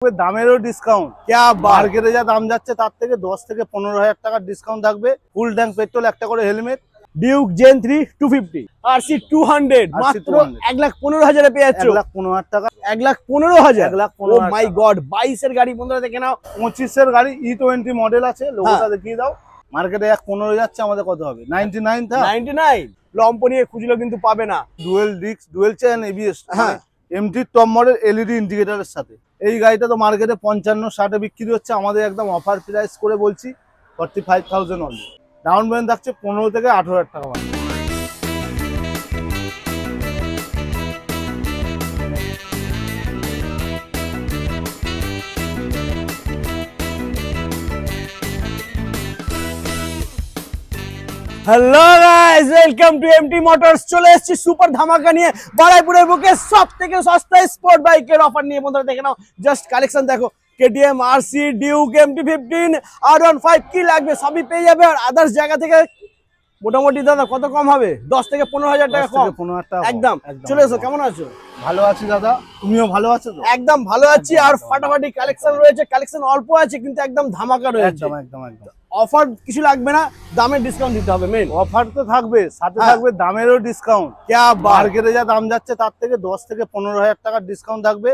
দামেরও ডিসকাউন্ট মার্কেটে যা দাম যাচ্ছে তার থেকে 10 থেকে 15,000 টাকার ডিসকাউন্ট থাকবে। ফুল ট্যাঙ্ক পেট্রোল, একটা করে হেলমেট। ডিউক জেন 3 250 আরসি 200 মাত্র 1,15,000 এ পেয়ে যাচ্ছ। 1,15,000 টাকা। 1,15,000 1,15,000। ও মাই গড, 22 এর গাড়ি বন্ধুরা দেখে নাও। 25 এর গাড়ি E20 মডেল আছে, লোগোটা দেখিয়ে দাও। মার্কেটে 1,15 যাচ্ছে, আমাদের কত হবে? 99 থা 99 লম্প নিয়ে খুঁজলেও কিন্তু পাবে না। Dual disc, dual chain, ABS, MT top model LED ইন্ডিকেটরের সাথে। এই গাড়িটা তো মার্কেটে 55-60 এ বিক্রি হচ্ছে, আমাদের একদম অফার প্রাইস করে বলছি 45,000 অনলি। ডাউন পেমেন্ট থাকছে 15 থেকে 18,000 টাকা মাত্র। Hello guys, welcome to MT motors. চলে এসেছি সুপার ধামাকা নিয়ে, বারাইপুরের বুকে সব থেকে সস্তা স্পোর্ট বাইকের অফার নিয়ে। বন্ধুরা দেখে নাও, জাস্ট কালেকশন দেখো। KTM, RC, Duke, MT-15, R15 কি লাগবে সবই পেয়ে যাবে। আর আদার্স জায়গা থেকে মোটামুটি দাদা কত কম হবে? 10 থেকে 15,000 টাকা কম। 15,000 টাকা একদম। চলে এসো, কেমন আছো? ভালো আছি দাদা, তুমিও ভালো আছো তো? একদম ভালো আছি। আর ফাটাফাটি কালেকশন রয়েছে, কালেকশন অল্প আছে কিন্তু একদম ধামাকা রয়েছে। একদম একদম একদম। অফার কিছু লাগবে না, দামের ডিসকাউন্ট দিতে হবে। মেন অফার তো থাকবে, সাথে থাকবে দামেরও ডিসকাউন্ট। মার্কেটে যা দাম যাচ্ছে তার থেকে 10 থেকে 15,000 টাকার ডিসকাউন্ট থাকবে।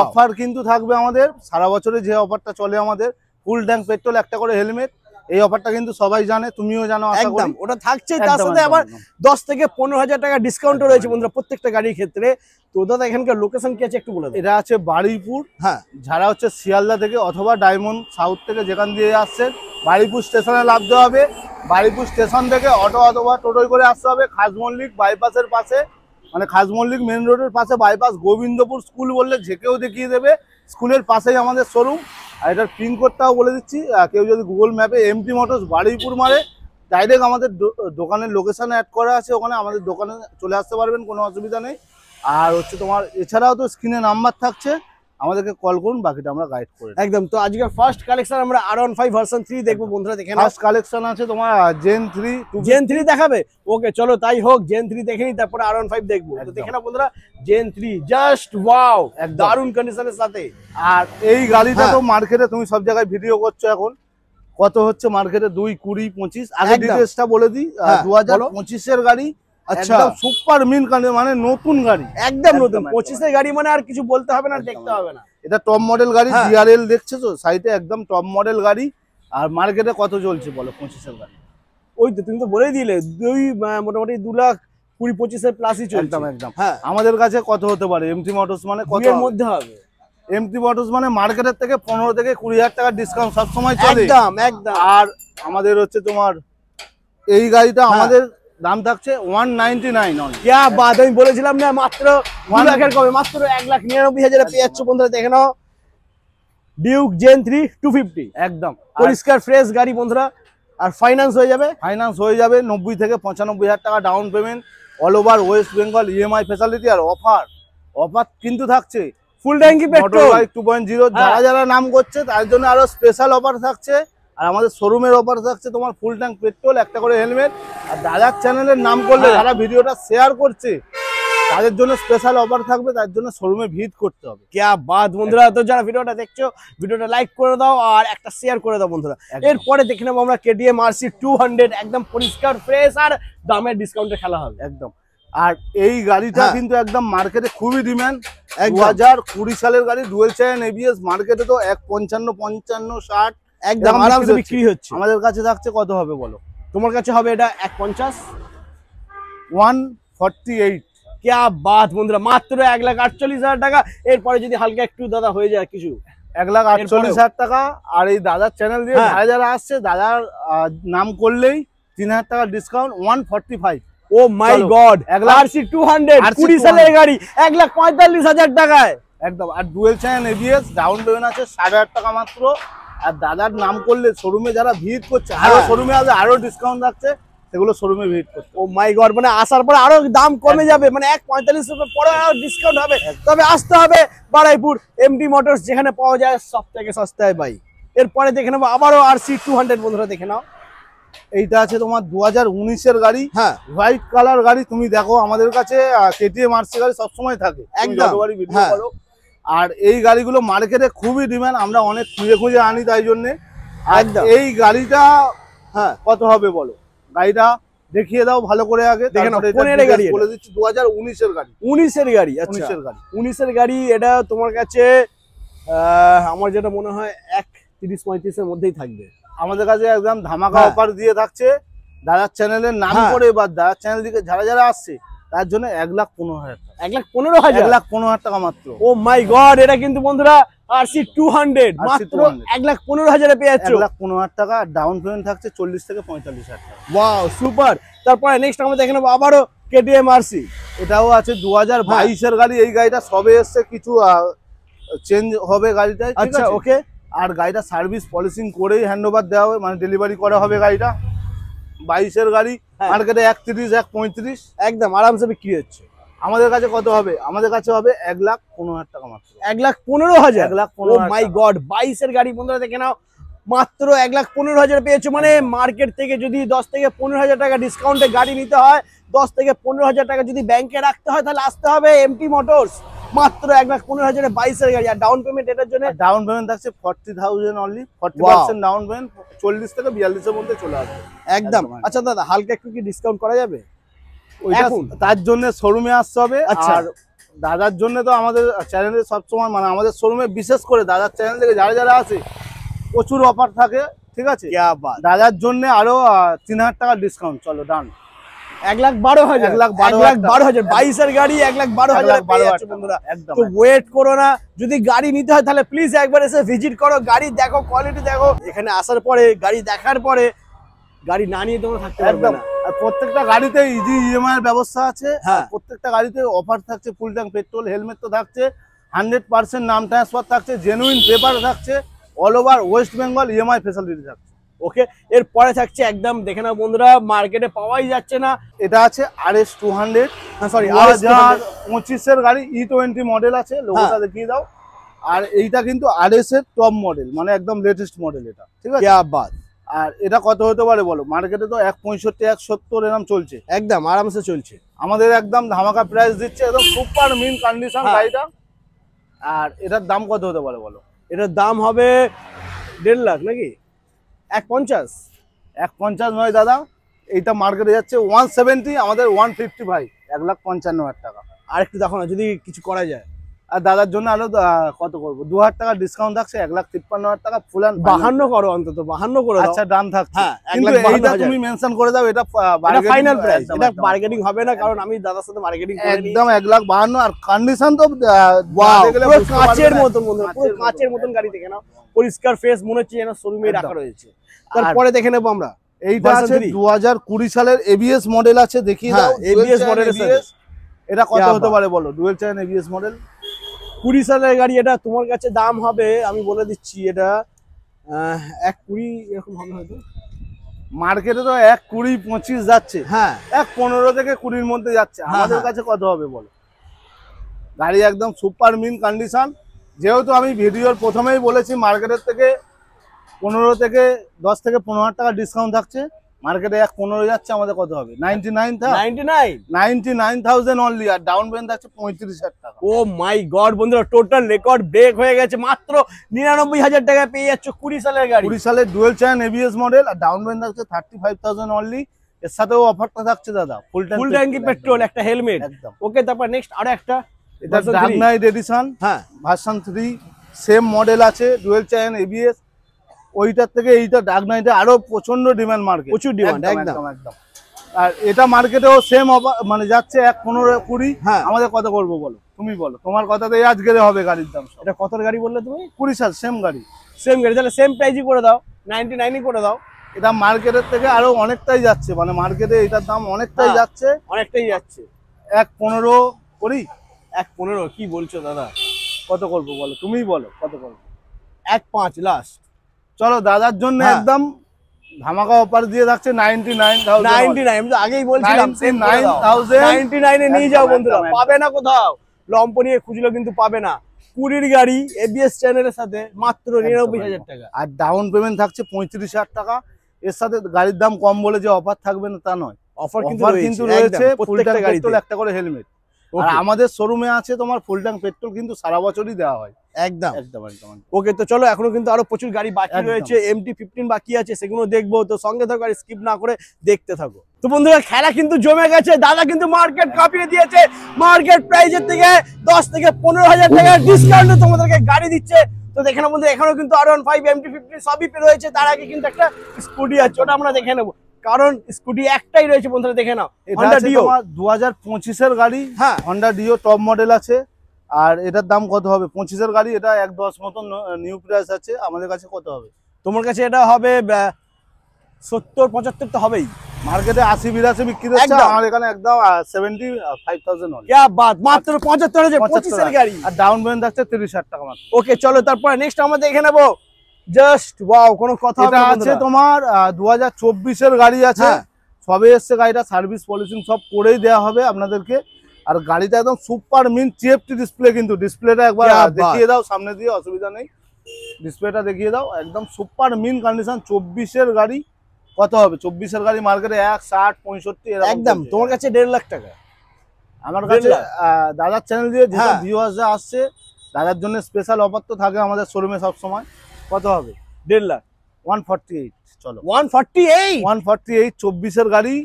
অফার কিন্তু থাকবে আমাদের সারা বছরে যে অফারটা চলে আমাদের, ফুল ট্যাঙ্ক পেট্রোল, একটা করে হেলমেট। এই অফারটা কিন্তু সবাই জানে, তুমিও জানো আশা করি। ওটা থাকছে, তার সাথে আবার 10 থেকে 15,000 টাকা ডিসকাউন্টও রয়েছে বন্ধুরা প্রত্যেকটা গাড়ির ক্ষেত্রে। তো দাদা এখানকার লোকেশন কি আছে একটু বলে দাও। এটা আছে বারুইপুর, যারা হচ্ছে শিয়ালদা থেকে অথবা ডায়মন্ড সাউথ থেকে যেখান দিয়ে আসছেন, বারুইপুর স্টেশনে নামতে হবে। বারুইপুর স্টেশন থেকে অটো অথবা টোটোয় করে আসতে হবে। খাসমল্লিক বাইপাসের পাশে, মানে খাসমল্লিক মেন রোডের পাশে বাইপাস, গোবিন্দপুর স্কুল বললে যে কেউ দেখিয়ে দেবে। স্কুলের পাশেই আমাদের শোরুম। আর এটার পিনকোডটাও বলে দিচ্ছি, কেউ যদি গুগল ম্যাপে এমটি মোটরস বারুইপুর মারে, ডাইরেক্ট আমাদের দোকানের লোকেশন অ্যাড করা আছে, ওখানে আমাদের দোকানে চলে আসতে পারবেন, কোনো অসুবিধা নেই। আর হচ্ছে তোমার এছাড়াও তো স্ক্রিনে নাম্বার থাকছে, আমাদেরকে কল করুন, বাকিটা আমরা গাইড করে একদম। তো আজকে ফার্স্ট কালেকশন আমরা R15 ভার্সন 3 দেখবো বন্ধুরা দেখে নাও। ফার্স্ট কালেকশন আছে তোমার জেন 3 দেখাবে। ওকে চলো তাই হোক, জেন 3 দেখে নিই, তারপরে R15 দেখবো। তো দেখে নাও বন্ধুরা, জেন 3 জাস্ট ওয়াও, এক দারুণ কন্ডিশনের সাথে। আর এই গাড়িটা তো মার্কেটে তুমি সব জায়গায় ভিডিও করছো, এখন কত হচ্ছে মার্কেটে? 2, 20, 25। আগে ডিটেইলসটা বলে দিই, 2025 এর গাড়ি। আচ্ছা, সুপার মিন মানে নতুন গাড়ি, একদম নতুন। 25 এর গাড়ি মানে আর কিছু বলতে হবে না, দেখতে হবে না। এটা টপ মডেল গাড়ি, DRL দেখছো তো সাইডে, একদম টপ মডেল গাড়ি। আর মার্কেটে কত চলছে বলো 25 এর গাড়ি? ওই তো তুমি তো বলেই দিলে, মোটামুটি 2,20,25 এর প্লাসই চলছে। একদম একদম। আমাদের কাছে কত হতে পারে? এমটি মোটরস মানে কত এর মধ্যে হবে? এমটি মোটরস মানে মার্কেটের থেকে 15 থেকে 20,000 টাকা ডিসকাউন্ট সবসময় চলে। একদম একদম। আর আমাদের হচ্ছে তোমার এই গাড়িটা আমাদের দাম থাকছে 199 অনলি। क्या बात, আমি বলেছিলাম না মাত্র 1 লাখের কমে, মাত্র 1,99,000 এ পেয়ে যাচ্ছ বন্ধুরা দেখে নাও। ডিউক জেন 3 250 একদম পরিষ্কার ফ্রেশ গাড়ি বন্ধুরা। আর ফাইন্যান্স হয়ে যাবে? ফাইন্যান্স হয়ে যাবে 90 থেকে 95,000 টাকা down payment, all over West Bengal EMI facility. আর অফার কিন্তু থাকছে ফুল ট্যাঙ্কি পেট্রোল 2.0। যারা যারা নাম করছে তার জন্য আরো স্পেশাল অফার থাকছে। আর আমাদের শোরুমের অফার থাকছে তোমার ফুল ট্যাঙ্ক পেট্রোল, একটা করে হেলমেট। আর দাদার চ্যানেলের নাম করলে যারা ভিডিওটা শেয়ার করছে তাদের জন্য স্পেশাল অফার থাকবে, তার জন্য শোরুমে ভিজিট করতে হবে। क्या बात বন্ধুরা, তো যারা ভিডিওটা দেখছো ভিডিওটা লাইক করে দাও আর একটা শেয়ার করে দাও বন্ধুরা। এরপরে দেখে নেবো আমরা KTM RC 200, একদম পরিষ্কার ফ্রেশ আর দামের ডিসকাউন্টে খেলা হবে একদম। আর এই গাড়িটা কিন্তু একদম মার্কেটে খুবই ডিমান্ড। 2020 সালের গাড়ি, ডুয়েল চেন, ABS। মার্কেটে তো 155, 55, 60 একদম আরামসে বিক্রি হচ্ছে। আমাদের কাছে থাকছে কত হবে বলো? তোমার কাছে হবে এটা 150, 148। क्या बात বন্ধুরা, মাত্র 1,48,000 টাকা। এরপরে যদি হালকা একটু দাদা হয়ে যায় কিছু, 1,48,000 টাকা। আর এই দাদার চ্যানেল দিয়ে যারা যারা আসছে, দাদার নাম করলেই 3,000 টাকা discount, 145। Oh my God, RC 200 20 সালের গাড়ি 1,45,000 টাকায় একদম। আর dual chain ABS, down payment আছে 7,500 টাকা মাত্র। আর দাদার নাম করলে শোরুমে যারা ভিজিট করছে, আরো শোরুমে আছে, আরো ডিসকাউন্ট থাকছে, সেগুলো শোরুমে ভিজিট করছে। ও মাই গড, মানে আসার পরে আরো দাম কমে যাবে, মানে 1,45,000 পরে আরো ডিসকাউন্ট হবে। তবে আসতে হবে বারুইপুর এমটি মোটরস, যেখানে পাওয়া যায় সব থেকে সস্তায় বাইক। এরপরে দেখে নেবো আবারও RC 200 বন্ধুরা দেখে নাও। এইটা আছে তোমার 2019 এর গাড়ি, হোয়াইট কালার গাড়ি। তুমি দেখো আমাদের কাছে KTM RC গাড়ি সবসময় থাকে, একদম। আর এই গাড়িগুলো মার্কেটে খুবই ডিমান্ড, আমরা অনেক খুঁজে খুঁজে আনি তাই জন্য। একদম। এই গাড়িটা হ্যাঁ কত হবে বলো? গাড়িটা দেখিয়ে দাও ভালো করে আগে, দেখে নাও। তারপরে এটা কোনের গাড়ি details বলে দিচ্ছি। 2019 এর গাড়ি। 19-এর গাড়ি, আচ্ছা 19 এর গাড়ি। 19-এর গাড়ি। এটা তোমার কাছে আমার যেটা মনে হয় 1.30-35 এর মধ্যেই থাকবে। আমাদের কাছে একদম ধামাকা হ্যাঁ। অফার দিয়ে থাকছে। দাদার চ্যানেলের নাম হ্যাঁ। করে এবার দাদার চ্যানেল দিকে যারা যারা আসছে তার জন্য 1,15,000 টাকা। 1,15,000 1,15,000 টাকা মাত্র। ও মাই গড, এটা কিন্তু বন্ধুরা RC 200 মাত্র 1,15,000 এ পেয়ে যাচ্ছ। 1,15,000 টাকা। ডাউন পেমেন্ট থাকছে 40 থেকে 45,000 টাকা। Wow super. তারপরে নেক্সট আমরা দেখে নেবো আবারও KTM RC। এটাও আছে 2022 এর গাড়ি। এই গাড়িটা সবে এসছে, কিছু চেঞ্জ হবে গাড়িটায়, ঠিক আচ্ছা আছে? ওকে। আর গাড়িটা সার্ভিস পলিশিং করেই হ্যান্ড ওভার দেওয়া হবে, মানে ডেলিভারি করা হবে গাড়িটা। 22 এর গাড়ি, হ্যাঁ। মার্কেটে 1,30, 1,35। একদম আরামসে বিক্রি হচ্ছে। আমাদের কাছে কত হবে? আমাদের কাছে হবে 1,15,000 টাকা মাত্র। 1,15,000। 1,15,000 ও মাই গড, 22 এর গাড়ি বন্ধুরা দেখে নাও, মাত্র 1,15,000 পেয়েছো। মানে মার্কেট থেকে যদি 10 থেকে 15,000 টাকা ডিসকাউন্টে গাড়ি নিতে হয়, 10 থেকে 15,000 টাকা যদি ব্যাংকে রাখতে হয়, তাহলে আসতে হবে এমটি মোটরস। মাত্র 1,15,000 22 এর গাড়ি। আর ডাউন পেমেন্ট এটার জন্য ডাউন পেমেন্ট থাকছে 40,000 অনলি। 40% ডাউন পেমেন্ট, 40 থেকে 42 এর মধ্যে চলে আসবে একদম। আচ্ছা দাদা, হালকা একটু কি ডিসকাউন্ট করা যাবে? ওইটা এখন? তার জন্য শোরুমে আসতে হবে। আচ্ছা। আর দাদার জন্য তো আমাদের চ্যানেলে সবসময়, মানে আমাদের শোরুমে বিশেষ করে দাদার চ্যানেল থেকে যারা যারা আসে প্রচুর অফার থাকে, ঠিক আছে? क्या बात। দাদার জন্য আরো 3,000 টাকা ডিসকাউন্ট। চলো ডান। 1,12,000। 1,12,000 22 এর গাড়ি 1,12,000 পেয়ে যাচ্ছে বন্ধুরা। একদম। তো ওয়েট করো না, যদি গাড়ি নিতে হয় তাহলে প্লিজ একবার এসে ভিজিট করো, গাড়ি দেখো, কোয়ালিটি দেখো। এখানে আসার পরে, গাড়ি দেখার পরে গাড়ি না নিয়ে তোমরা থাকতে পারবে একদম। না। আর প্রত্যেকটা গাড়িতে ইজি ইএমআই এর ব্যবস্থা আছে। হ্যাঁ। আর প্রত্যেকটা গাড়িতে অফার থাকছে, ফুল ট্যাঙ্ক পেট্রোল, হেলমেট তো থাকছে, 100% নাম ট্রান্সফার থাকছে, জেনুইন পেপার থাকছে, all over West Bengal EMI facility থাকছে। ওকে, এরপরে থাকছে একদম দেখে নাও বন্ধুরা, মার্কেটে পাওয়াই যাচ্ছে না। এটা আছে RS 200, সরি 2025 এর গাড়ি, E20 মডেল আছে, লোগোটা হ্যাঁ। দেখিয়ে দাও। আর এইটা কিন্তু RS এর টপ মডেল, মানে একদম লেটেস্ট মডেল এটা, ঠিক আছে? क्या बात। আর এটা কত হতে পারে বলো? মার্কেটে তো 165, 170 এরকম চলছে। একদম আরামসে চলছে। আমাদের একদম ধামাকা প্রাইস দিচ্ছে, একদম সুপার মিন কন্ডিশন হ্যাঁ। গাড়িটা। আর এটার দাম কত হতে পারে বলো? এটার দাম হবে 1.5 লাখ নাকি? 1.50। 1.50 নয় দাদা, এইটা মার্কেটে যাচ্ছে 170, আমাদের 150 ভাই, 1,55,000 টাকা। আর একটু দেখো না, যদি কিছু করা যায়। আর দাদার জন্য আরো কত করবো, 2,000 টাকা ডিসকাউন্ট থাকছে, 1,53,000 টাকা ফুল অ্যান্ড 52 করো, অন্তত 52 করে দাও। আচ্ছা ডান থাকছে। হ্যাঁ, কিন্তু 1,52,000 এইটা তুমি মেনশন করে দাও, এটা এটা ফাইনাল প্রাইস, একদম, এটা একদম। বার্গেনিং হবে না, কারণ আমি দাদার সাথে বার্গেনিং করে নিই। একদম 1,52,000। আর কন্ডিশন তো ওয়াও, দেখলে পুরো বুঝতে কাচের পারবে না। মতন বন্ধুরা, পুরো কাচের মতন গাড়ি দেখে নাও, পরিষ্কার ফ্রেশ, মনে হচ্ছে যেন শোরুমে একদম। রাখা রয়েছে। তারপরে দেখে নেবো আমরা এইটা version আছে 3 2020 সালের ABS মডেল আছে, দেখিয়ে হ্যাঁ, দাও। ABS মডেলের সাথে। এটা কত क्या হতে बात। পারে বলো? ডুয়েল চ্যানেল ABS মডেল 20 সালের গাড়ি। এটা তোমার কাছে দাম হবে, আমি বলে দিচ্ছি, এটা 1.20 এরকম হবে হয়তো। মার্কেটে তো 1.20, 25 যাচ্ছে। হ্যাঁ 1.15 থেকে 20 মধ্যে যাচ্ছে। আমাদের হ্যাঁ। কাছে কত হবে বলো? গাড়ি একদম সুপার মিন কন্ডিশন। যেহেতু আমি ভিডিওর প্রথমেই বলেছি মার্কেটের থেকে 15 থেকে 10 থেকে 15,000 টাকা ডিসকাউন্ট থাকছে, মার্কেটে 1.15 যাচ্ছে, আমাদের কত হবে? 99,000 অনলি। আর ডাউন পেমেন্ট থাকছে 35,000 টাকা। ও মাই গড বন্ধুরা, টোটাল রেকর্ড ব্রেক হয়ে গেছে। মাত্র 99,000 টাকা পেয়ে যাচ্ছ 20 সালের গাড়ি। 20 সালের ডুয়েল চ্যানেল ABS মডেল। আর ডাউন পেমেন্ট থাকছে 35,000 অনলি। এর সাথেও অফারটা থাকছে দাদা, ফুল ট্যাঙ্কি পেট্রোল, একটা হেলমেট। একদম। ওকে, তারপর নেক্সট আরো একটা, এটা version ডার্ক 3 নাইট এডিশন, হ্যাঁ ভার্সন 3, সেম মডেল আছে, ডুয়েল চ্যানেল ABS। ওইটার থেকে এইটা ডার্ক নাইটে আরো প্রচন্ড ডিমান্ড মার্কেট, প্রচুর ডিমান্ড। একদম একদম। আর এটা মার্কেটেও সেম মানে যাচ্ছে 1.15-20। হ্যাঁ। আমাদের কত করবো বলো? তুমি বলো, তোমার কথাতেই আজকে হবে গাড়ির দাম সব। এটা কতর গাড়ি বললে তুমি? 20 সাল সেম গাড়ি। সেম গাড়ি, তাহলে সেম প্রাইসই করে দাও, 99ই করে দাও। এটা মার্কেটের থেকে আরো অনেকটাই যাচ্ছে, মানে মার্কেটে এটার দাম অনেকটাই হ্যাঁ। যাচ্ছে। অনেকটাই যাচ্ছে। 1.15 করি? 1.15 কি বলছো দাদা? কত করবো বলো? তুমিই বলো কত করবো। 1.5 লাস্ট। চলো দাদার জন্য হ্যাঁ। একদম ধামাকা অফার দিয়ে থাকছে 99,000। 99, আমি তো আগেই বলছিলাম 99,000 99 এ নিয়ে যাও একদম, বন্ধুরা, একদম, পাবে না কোথাও। লম্প নিয়ে খুঁজলেও কিন্তু পাবে না। 20 গাড়ি ABS চ্যানেলের সাথে মাত্র 99,000 টাকা। আর ডাউন পেমেন্ট থাকছে 35,000 টাকা। এর সাথে গাড়ির দাম কম বলে যে অফার থাকবে না তা নয়, অফার কিন্তু অফার কিন্তু রয়েছে। ফুল প্রত্যেকটা ট্যাঙ্ক গাড়িতে। পেট্রোল, একটা করে হেলমেট। আর আমাদের শোরুমে আছে তোমার ফুল ট্যাঙ্ক পেট্রোল কিন্তু সারা বছরই দেওয়া হয়। একদম একদম একদম। ওকে, তো চলো এখনো কিন্তু আরো প্রচুর গাড়ি বাকি একদম। রয়েছে, MT-15 বাকি আছে, সেগুলো দেখবো। তো সঙ্গে থাকো আর স্কিপ না করে দেখতে থাকো। তো বন্ধুরা খেলা কিন্তু জমে গেছে, দাদা কিন্তু মার্কেট কাঁপিয়ে দিয়েছে। মার্কেট প্রাইসের থেকে 10 থেকে 15,000 টাকা ডিসকাউন্টে তোমাদেরকে গাড়ি দিচ্ছে। তো দেখে নাও বন্ধু, এখানেও কিন্তু R15 MT-15 সবই রয়েছে। তার আগে কিন্তু একটা স্কুটি আছে, ওটা আমরা দেখে নেবো, কারণ স্কুটি একটাই রয়েছে বন্ধুরা, দেখে নাও। এটা Honda আছে Dio। তোমার 2025 এর গাড়ি। হ্যাঁ, Honda Dio টপ মডেল আছে। আর এটার দাম কত হবে? 25 এর গাড়ি, এটা 1.10 মতন নিউ প্রাইস আছে। আমাদের কাছে কত হবে? তোমার কাছে এটা হবে 70-75 তো হবেই। মার্কেটে 80-82 বিক্রি হচ্ছে, একদম। আমার এখানে একদম 75,000 অনলি। क्या बात, মাত্র 75,000 25 এর গাড়ি। আর ডাউন পেমেন্ট থাকছে 30,000 টাকা মাত্র। ওকে চলো তারপরে নেক্সট আমরা দেখে নেব। জাস্ট ওয়াও, কোনো কথা হবে এটা না আছে বন্ধুরা। তোমার 2024 এর গাড়ি আছে। হ্যাঁ। সবে এসছে গাড়িটা, সার্ভিস পলিশিং সব করেই দেওয়া হবে আপনাদেরকে। আর গাড়িটা একদম সুপার মিন TFT ডিসপ্লে, কিন্তু ডিসপ্লেটা একবার क्या बात। দেখিয়ে দাও সামনে দিয়ে, অসুবিধা নেই। ডিসপ্লেটা দেখিয়ে দাও, একদম সুপার মিন কন্ডিশন। 24 এর গাড়ি কত হবে? 24 এর গাড়ি মার্কেটে 160-65 এরকম একদম চলছে। তোমার কাছে 1.5 লাখ টাকা। আমার কাছে 1.5 লাখ। দাদার চ্যানেল দিয়ে যেসব হ্যাঁ। ভিউয়ার্সরা আসছে, দাদার জন্য স্পেশাল অফার তো থাকে আমাদের শোরুমে সব সময়। কত হবে? 1.5 লাখ। 148। চলো 148। 148 24 এর গাড়ি।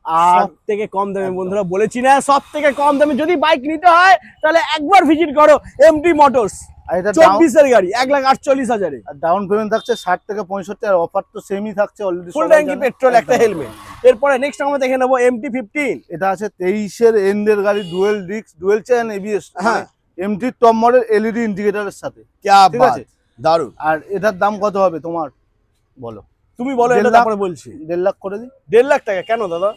আর সব থেকে কম দামে একদম। বন্ধুরা, বলেছি না সব থেকে কম দামে যদি বাইক নিতে হয় তাহলে একবার ভিজিট করো MT মোটরস। এটা 24 এর গাড়ি 1,48,000 এ। ডাউন পেমেন্ট থাকছে 60 থেকে 65। আর অফার তো সেমই থাকছে অলরেডি। ফুল ট্যাঙ্কি পেট্রোল, একটা হেলমেট। এরপরে নেক্সট আমরা দেখে নেব MT-15। এটা আছে 23 এর এন্ডের গাড়ি, dual disc, dual chain ABS। হ্যাঁ। MT টপ মডেল LED ইন্ডিকেটরের সাথে। क्या ঠিক बात, আছে। দারুন। আর এটার দাম কত হবে তোমার বলো? তুমি বলো, 1.5 এটা লাখ। তারপরে বলছি। 1.5 লাখ করে দিই। 1.5 লাখ টাকা কেন দাদা?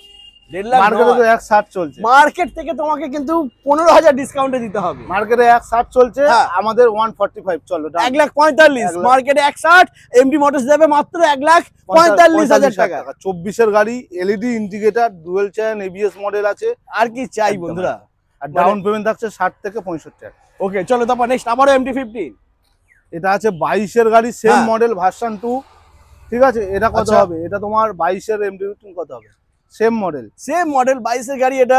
1.5 লাখ মার্কেটে তো 160 চলছে। মার্কেট থেকে তোমাকে কিন্তু 15,000 ডিসকাউন্টে দিতে হবে। মার্কেটে 160 চলছে, হ্যাঁ। আমাদের 145। চলো 1,45,000 1 লাখ। মার্কেটে 160, MT মোটরস দেবে মাত্র 1,45,000 টাকা। 24 এর গাড়ি, LED indicator, dual chain ABS model আছে। আর কি চাই একদম। বন্ধুরা। আর ডাউন পেমেন্ট থাকছে 60 থেকে 65 টাকা। ওকে চলো তারপর নেক্সট আবারও MT-15। এটা আছে 22 এর গাড়ি, সেম হ্যাঁ। Model version 2। ঠিক আছে, এটা কত আচ্ছা। হবে? এটা তোমার 22 এর MT-15 কত হবে? Same model. সেম মডেল 22 এর গাড়ি, এটা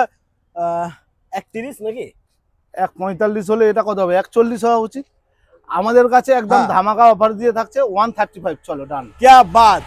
31 নাকি? 145 হলে এটা কত হবে? 140 হওয়া উচিত। আমাদের কাছে একদম হ্যাঁ। ধামাকা অফার দিয়ে থাকছে 135। চলো ডান। क्या बात,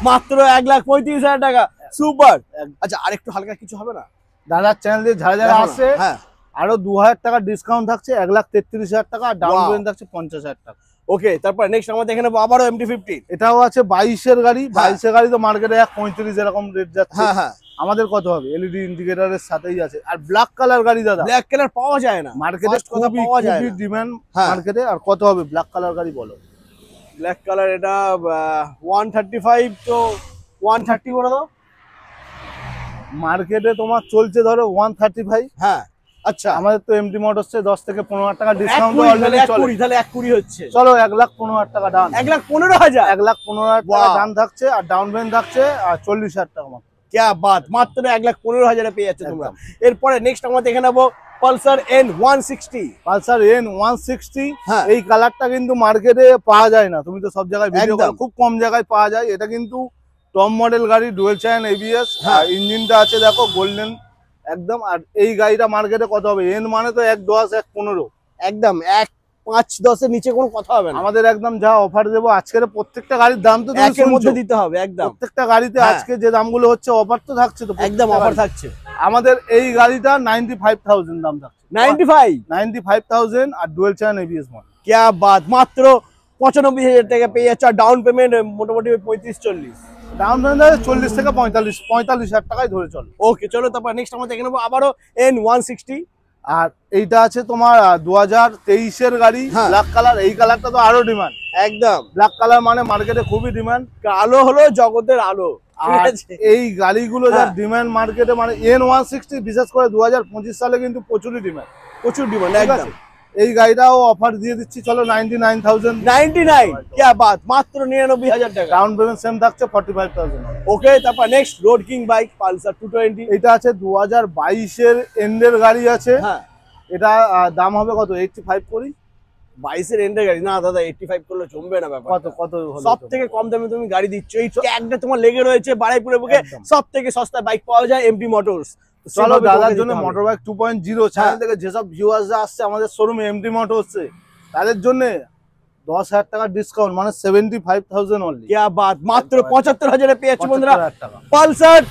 মাত্র 1,35,000 টাকা। সুপার। আচ্ছা আর একটু হালকা কিছু হবে না? দাদার চ্যানেল দিয়ে যারা যারা দেখো না। আসে, হ্যাঁ। আরো 2,000 টাকা ডিসকাউন্ট থাকছে, 1,33,000 টাকা। আর ডাউন Wow. পেমেন্ট থাকছে 50,000 টাকা। ওকে তারপর নেক্সট আমরা দেখে নেবো আবারও MT-15। এটাও আছে 22 এর গাড়ি। হ্যাঁ। 22 এর গাড়ি তো মার্কেটে 135 এরকম রেট যাচ্ছে। হ্যাঁ হ্যাঁ। আমাদের কত হবে? LED ইন্ডিকেটরের সাথেই আছে। আর ব্ল্যাক কালার গাড়ি দাদা, ব্ল্যাক কালার পাওয়া যায় না মার্কেটে First কথা খুবই পাওয়া যায় খুবই না। ডিমান্ড হ্যাঁ। মার্কেটে। আর কত হবে ব্ল্যাক কালার গাড়ি বলো? ব্ল্যাক কালার এটা 135, তো 130 করে দাও। মার্কেটে তোমার চলছে ধরো 135। হ্যাঁ আচ্ছা, আমাদের তো MT মোটরসে 10 থেকে 15,000 টাকা ডিসকাউন্ট 1,20,000 অলরেডি চলে। তাহলে 1,20,000 হচ্ছে। চলো 1,15,000 টাকা ডান। 1,15,000। 1,15,000 টাকা Wow. ডান থাকছে। আর ডাউন পেমেন্ট থাকছে 40,000 টাকা মাত্র। क्या बात, মাত্র 1,15,000 পেয়ে যাচ্ছে তোমরা। একদম। এরপরে নেক্সট আমরা দেখে নেবো পালসার N160। Pulsar N160। হ্যাঁ। এই কালারটা কিন্তু মার্কেটে পাওয়া যায় না, তুমি তো সব জায়গায় ভিডিও একদম। করো, খুব কম জায়গায় পাওয়া যায়। এটা কিন্তু টপ মডেল গাড়ি, ডুয়েল চেইন ABS। হ্যাঁ। ইঞ্জিনটা আছে দেখো গোল্ডেন একদম। আর এই গাড়িটা মার্কেটে কত হবে? N মানে তো 1.10 1.15। একদম 1,5,10 এর নিচে কোনো কথা হবে না। আমাদের একদম যা অফার দেবো আজকের, প্রত্যেকটা গাড়ির দাম তো তুমি একের মধ্যে শুনছো। দিতে হবে একদম। প্রত্যেকটা গাড়িতে হ্যাঁ। আজকে যে দামগুলো হচ্ছে অফার তো থাকছে তো, একদম প্রত্যেকটা অফার গাড়ি। থাকছে। আমাদের এই গাড়িটা 95,000 দাম থাকছে। 95। 95,000 আর ডুয়েল চেইন ABS মডেল। क्या बात, মাত্র 95,000 টাকা পেয়ে যাচ্ছে। আর ডাউন পেমেন্ট মোটামুটি 35-40। ডাউন পেমেন্ট 40 থেকে 45,000 টাকায় ধরে চলো। ওকে চলো তারপর নেক্সট আমরা দেখে নেবো আবারও N160। আর এইটা আছে তোমার 2023 এর গাড়ি, হ্যাঁ। Black colour. এই কালারটা তো আরো ডিমান্ড। একদম ব্ল্যাক কালার মানে মার্কেটে খুবই ডিমান্ড। কালো হলো জগতের আলো। ঠিক আর আছে? এই গাড়িগুলো যার হ্যাঁ। ডিমান্ড মার্কেটে, মানে N160 বিশেষ করে 2025 সালে কিন্তু প্রচুরই ডিমান্ড। প্রচুর ডিমান্ড ঠিক একদম। আছে, এই গাড়িটাও অফার দিয়ে দিচ্ছি চলো 99,000। 99। क्या बात, মাত্র 99,000 টাকা। ডাউন পেমেন্ট সেম থাকছে 45,000। ওকে তারপর next road king bike Pulsar 220। এটা আছে 2022 এর এন্ডের গাড়ি আছে। হ্যাঁ এটা দাম হবে কত? 85 করি। 22 এর এন্ডের গাড়ি না দাদা, 85 করলে জমবে না ব্যাপার। কত কত হলো? সব থেকে কম দামে তুমি গাড়ি দিচ্ছ, এই ট্যাগটা তোমার লেগে রয়েছে বারাইপুরের বুকে। একদম। সব থেকে সস্তা বাইক পাওয়া যায় MT মোটরস। চলো সেভাবে দাদার তোমাকে জন্য যেতে হবে। মোটর বাইক 2.0 চ্যানেল থেকে যেসব ভিউয়ার্সরা আসছে আমাদের শোরুমে এমটি মোটরসে, তাদের জন্য 10,000 টাকা ডিসকাউন্ট, মানে 75,000 অনলি। क्या बात, মাত্র 75,000 পেয়ে যাচ্ছে বন্ধুরা 75,000 টাকা। পালসার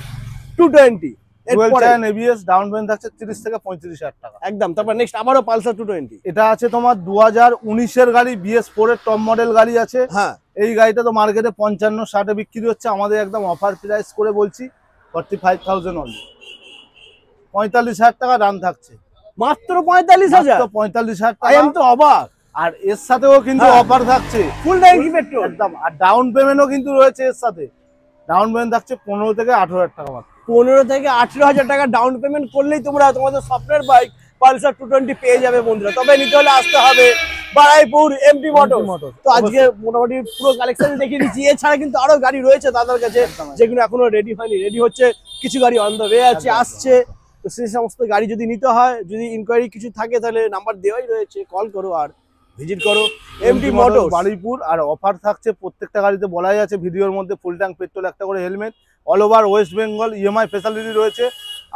220। ডুয়েল এরপরে চ্যানেল এবিএস, ডাউন পেমেন্ট থাকছে 30 থেকে 35,000 টাকা। একদম, তারপর নেক্সট আবারও পালসার 220। এটা আছে তোমার 2019 এর গাড়ি, BS4 এর টপ মডেল গাড়ি আছে। হ্যাঁ, এই গাড়িটা তো মার্কেটে 55-60 বিক্রি হচ্ছে, আমাদের একদম অফার প্রাইস করে বলছি 45,000 অনলি। 45,000 টাকা দাম থাকছে, মাত্র 45,000। 45,000 আই এম টাকা। তো অবাক। আর এর সাথেও কিন্তু হ্যাঁ। অফার থাকছে ফুল ট্যাঙ্কি পেট্রোল। একদম। আর ডাউন পেমেন্টও কিন্তু রয়েছে এর সাথে। ডাউন পেমেন্ট থাকছে 15 থেকে 18,000 টাকা মাত্র। 15 থেকে 18,000 টাকা ডাউন পেমেন্ট করলেই তোমরা তোমাদের স্বপ্নের বাইক পালসার 220 পেয়ে যাবে বন্ধুরা। তবে নিতে হলে আসতে হবে বারাইপুর এমটি মোটর। মোটর। তো আজকে মোটামুটি পুরো কালেকশন দেখিয়ে দিচ্ছি। এছাড়া কিন্তু আরো গাড়ি রয়েছে দাদার কাছে, যেগুলো এখনো রেডি হয়নি, রেডি হচ্ছে, কিছু গাড়ি অন দ্য ওয়ে আছে, একদম। আসছে। তো সেই সমস্ত গাড়ি যদি নিতে হয়, যদি ইনকোয়ারি কিছু থাকে, তাহলে নাম্বার দেওয়াই রয়েছে, কল করো আর ভিজিট করো এমটি মোটর বারুইপুর। আর অফার থাকছে প্রত্যেকটা গাড়িতে, বলাই আছে ভিডিওর মধ্যে, ফুল ট্যাঙ্ক পেট্রোল, একটা করে helmet, all over West Bengal EMI facility রয়েছে।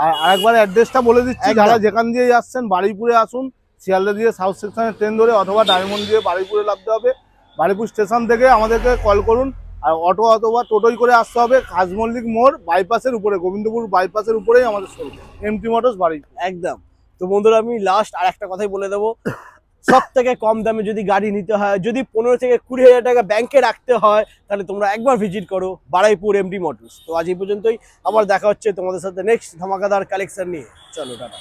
আর আরেকবার অ্যাড্রেসটা বলে দিচ্ছি, একদম। যারা যেখান দিয়ে আসছেন বারুইপুরে আসুন, শিয়ালদা দিয়ে সাউথ সেকশনের ট্রেন ধরে অথবা ডায়মন্ড দিয়ে বারুইপুরে নামতে হবে। বারুইপুর স্টেশন থেকে আমাদেরকে কল করুন, আর অটো অথবা টোটোই করে আসতে হবে। খাজমল্লিক মোড় বাইপাসের উপরে, গোবিন্দপুর বাইপাসের উপরেই আমাদের শোরুম এমটি মোটরস বারুইপুর। একদম। তো বন্ধুরা আমি লাস্ট আর একটা কথাই বলে দেবো, সব থেকে কম দামে যদি গাড়ি নিতে হয়, যদি 15 থেকে 20,000 টাকা ব্যাংকে রাখতে হয়, তাহলে তোমরা একবার ভিজিট করো বারাইপুর এমটি মোটরস। তো আজ এই পর্যন্তই, আবার দেখা হচ্ছে তোমাদের সাথে নেক্সট ধামাকাদার কালেকশন নিয়ে। চলো টাটা।